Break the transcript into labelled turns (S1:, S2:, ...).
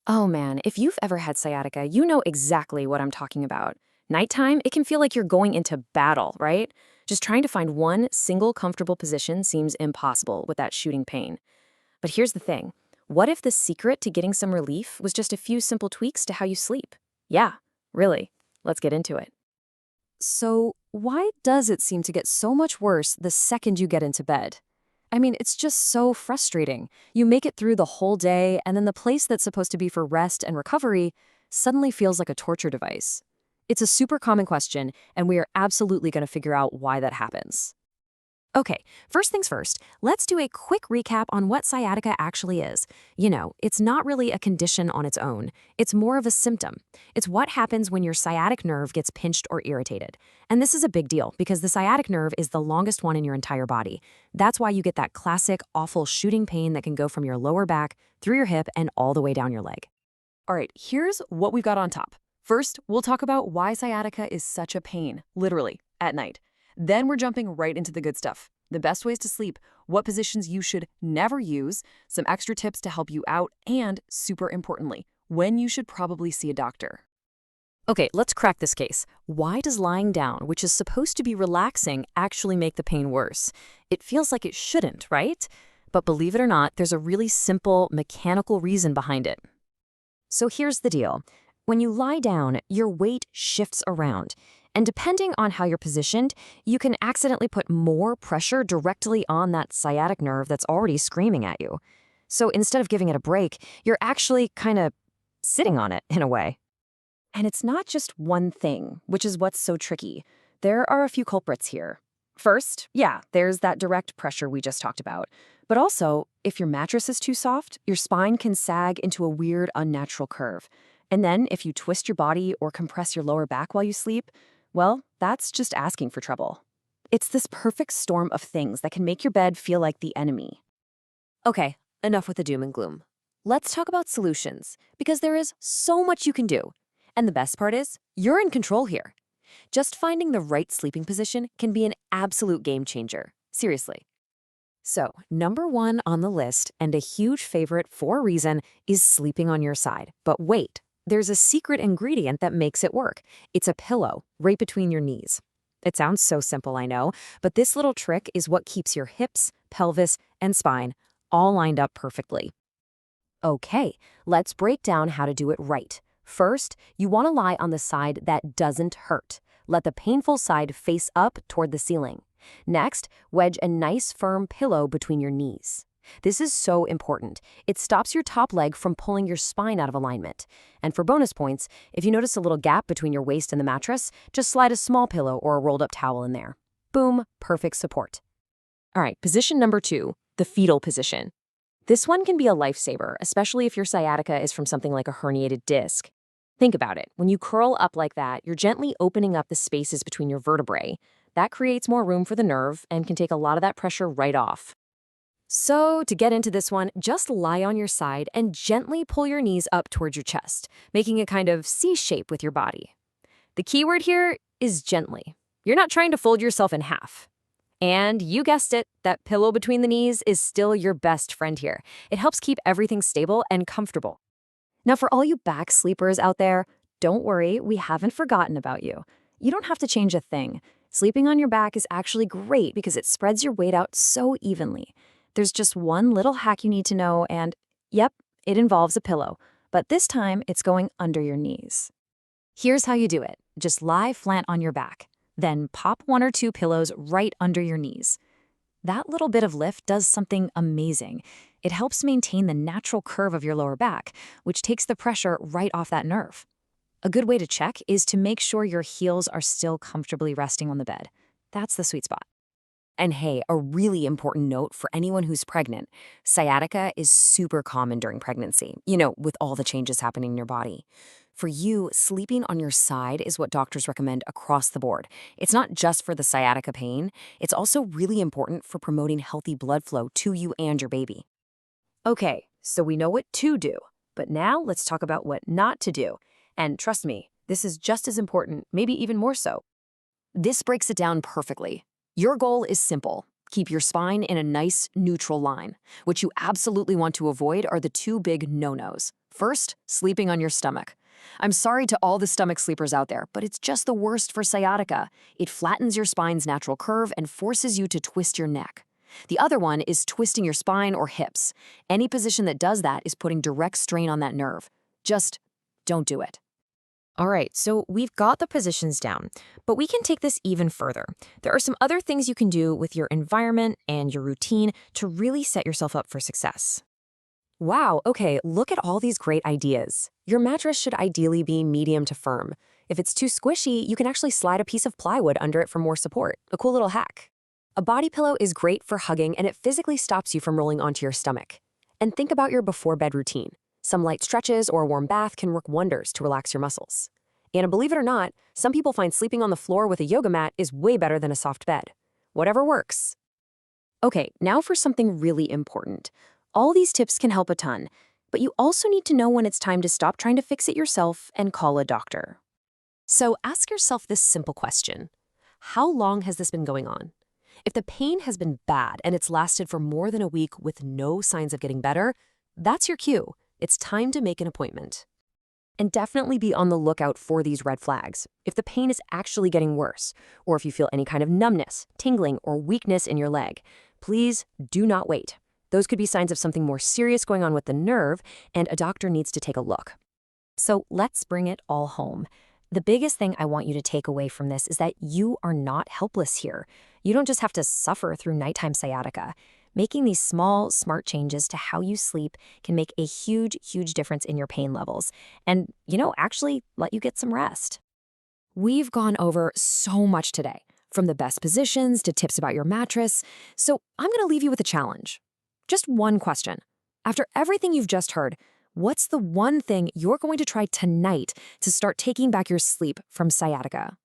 S1: Oh man, if you've ever had sciatica, you know exactly what I'm talking about. Nighttime, it can feel like you're going into battle, right? Just trying to find one single comfortable position seems impossible with that shooting pain. But here's the thing. What if the secret to getting some relief was just a few simple tweaks to how you sleep? Yeah, really. Let's get into it.
S2: So, why does it seem to get so much worse the second you get into bed? I mean, it's just so frustrating. You make it through the whole day, and then the place that's supposed to be for rest and recovery suddenly feels like a torture device. It's a super common question, and we are absolutely going to figure out why that happens. Okay, first things first, let's do a quick recap on what sciatica actually is. It's not really a condition on its own. It's more of a symptom. It's what happens when your sciatic nerve gets pinched or irritated. And this is a big deal because the sciatic nerve is the longest one in your entire body. That's why you get that classic, awful shooting pain that can go from your lower back, through your hip, and all the way down your leg. All right, here's what we've got on top. First, we'll talk about why sciatica is such a pain, literally, at night. Then we're jumping right into the good stuff. The best ways to sleep, what positions you should never use, some extra tips to help you out, and, super importantly, when you should probably see a doctor. Okay, let's crack this case. Why does lying down, which is supposed to be relaxing, actually make the pain worse? It feels like it shouldn't, right? But believe it or not, there's a really simple, mechanical reason behind it. So here's the deal. When you lie down, your weight shifts around. And depending on how you're positioned, you can accidentally put more pressure directly on that sciatic nerve that's already screaming at you. So instead of giving it a break, you're actually kind of sitting on it in a way. And it's not just one thing, which is what's so tricky. There are a few culprits here. First, yeah, there's that direct pressure we just talked about. But also, if your mattress is too soft, your spine can sag into a weird, unnatural curve. And then, if you twist your body or compress your lower back while you sleep, well, that's just asking for trouble. It's this perfect storm of things that can make your bed feel like the enemy. Okay, enough with the doom and gloom. Let's talk about solutions, because there is so much you can do. And the best part is, you're in control here. Just finding the right sleeping position can be an absolute game changer. Seriously. So, number one on the list, and a huge favorite for a reason, is sleeping on your side. But wait, there's a secret ingredient that makes it work. It's a pillow right between your knees. It sounds so simple, I know, but this little trick is what keeps your hips, pelvis, and spine all lined up perfectly. Okay, let's break down how to do it right. First, you want to lie on the side that doesn't hurt. Let the painful side face up toward the ceiling. Next, wedge a nice firm pillow between your knees. This is so important. It stops your top leg from pulling your spine out of alignment. And for bonus points, if you notice a little gap between your waist and the mattress, just slide a small pillow or a rolled up towel in there. Boom, perfect support. All right, position number two, the fetal position. This one can be a lifesaver, especially if your sciatica is from something like a herniated disc. Think about it. When you curl up like that, you're gently opening up the spaces between your vertebrae. That creates more room for the nerve and can take a lot of that pressure right off. So, to get into this one, just lie on your side and gently pull your knees up towards your chest, making a kind of C shape with your body. The key word here is gently. You're not trying to fold yourself in half. And you guessed it, that pillow between the knees is still your best friend here. It helps keep everything stable and comfortable. Now, for all you back sleepers out there, don't worry, we haven't forgotten about you. You don't have to change a thing. Sleeping on your back is actually great because it spreads your weight out so evenly. There's just one little hack you need to know, and yep, it involves a pillow, but this time it's going under your knees. Here's how you do it. Just lie flat on your back. Then pop one or two pillows right under your knees. That little bit of lift does something amazing. It helps maintain the natural curve of your lower back, which takes the pressure right off that nerve. A good way to check is to make sure your heels are still comfortably resting on the bed. That's the sweet spot. And hey, a really important note for anyone who's pregnant. Sciatica is super common during pregnancy, with all the changes happening in your body. For you, sleeping on your side is what doctors recommend across the board. It's not just for the sciatica pain, it's also really important for promoting healthy blood flow to you and your baby. Okay, so we know what to do, but now let's talk about what not to do. And trust me, this is just as important, maybe even more so. This breaks it down perfectly. Your goal is simple. Keep your spine in a nice, neutral line. What you absolutely want to avoid are the two big no-nos. First, sleeping on your stomach. I'm sorry to all the stomach sleepers out there, but it's just the worst for sciatica. It flattens your spine's natural curve and forces you to twist your neck. The other one is twisting your spine or hips. Any position that does that is putting direct strain on that nerve. Just don't do it.
S1: All right, so we've got the positions down, but we can take this even further. There are some other things you can do with your environment and your routine to really set yourself up for success.
S2: Wow, okay, look at all these great ideas. Your mattress should ideally be medium to firm. If it's too squishy, you can actually slide a piece of plywood under it for more support. A cool little hack. A body pillow is great for hugging and it physically stops you from rolling onto your stomach. And think about your before-bed routine. Some light stretches or a warm bath can work wonders to relax your muscles. And believe it or not, some people find sleeping on the floor with a yoga mat is way better than a soft bed. Whatever works. Okay, now for something really important. All these tips can help a ton, but you also need to know when it's time to stop trying to fix it yourself and call a doctor. So ask yourself this simple question. How long has this been going on? If the pain has been bad and it's lasted for more than a week with no signs of getting better, that's your cue. It's time to make an appointment. And definitely be on the lookout for these red flags. If the pain is actually getting worse, or if you feel any kind of numbness, tingling, or weakness in your leg, please do not wait. Those could be signs of something more serious going on with the nerve, and a doctor needs to take a look. So let's bring it all home. The biggest thing I want you to take away from this is that you are not helpless here. You don't just have to suffer through nighttime sciatica. Making these small, smart changes to how you sleep can make a huge, huge difference in your pain levels and, actually let you get some rest. We've gone over so much today, from the best positions to tips about your mattress, so I'm going to leave you with a challenge. Just one question. After everything you've just heard, what's the one thing you're going to try tonight to start taking back your sleep from sciatica?